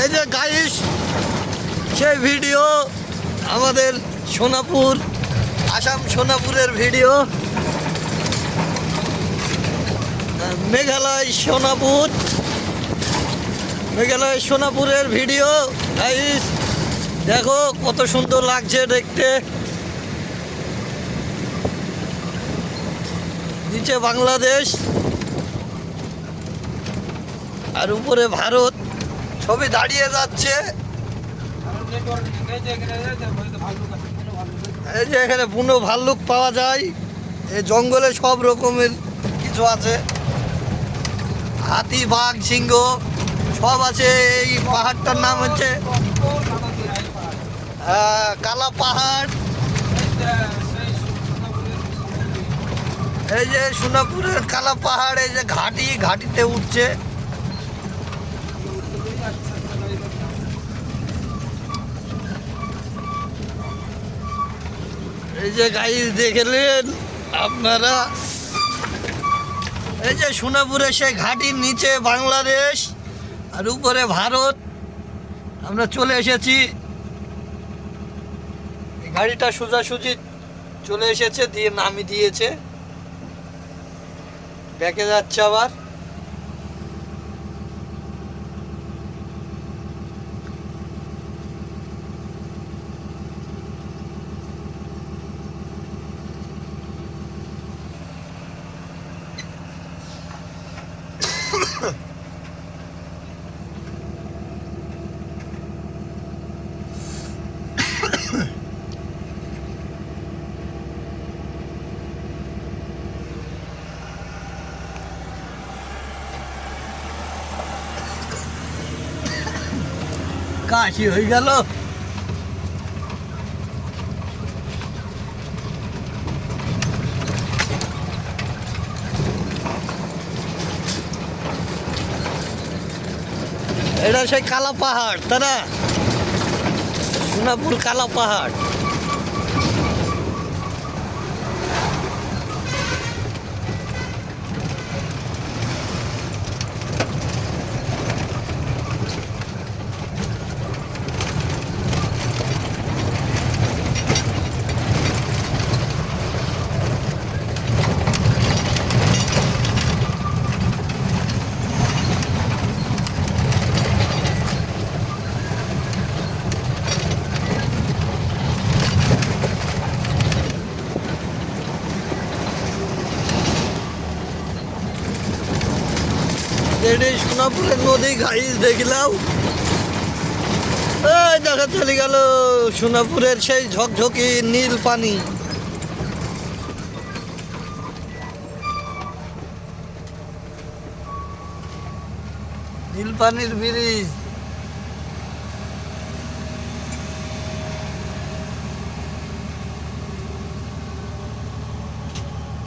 এই যে গাইস, সেই ভিডিও আমাদের সোনাপুর, আসাম সোনাপুরের ভিডিও, মেঘালয় সোনাপুরের ভিডিও। গাইস দেখো কত সুন্দর লাগছে দেখতে। নিচে বাংলাদেশ আর উপরে ভারত, ছবি দাঁড়িয়ে যাচ্ছে। এই যে এখানে বুনো ভাল্লুক পাওয়া যায়, এই জঙ্গলে সব রকমের কিছু আছে, হাতি, বাঘ, সিংহ সব আছে। এই পাহাড়টার নাম হচ্ছে কালা পাহাড়। এই যে সোনাপুরের কালা পাহাড়, এই যে ঘাটিতে উঠছে। এই যে গাইস দেখলেন আপনারা, এই যে সোনাপুরে সেই ঘাটির নিচে বাংলাদেশ আর উপরে ভারত। আমরা চলে এসেছি, গাড়িটা সোজাসুজি চলে এসেছে, দিয়ে নামিয়ে দিয়েছে, ব্যাকে যাচ্ছে আবার। কাশি হয়ে গেল। এটা সেই কালা পাহাড়, তাই না? সোনাপুর কালা পাহাড়। এটাই সোনাপুরের নদী গাইস দেখলাম। এই দেখা চলে গেল সোনাপুরের সেই ঝকঝকি নীল পানি। নীল পানির ব্রিজ।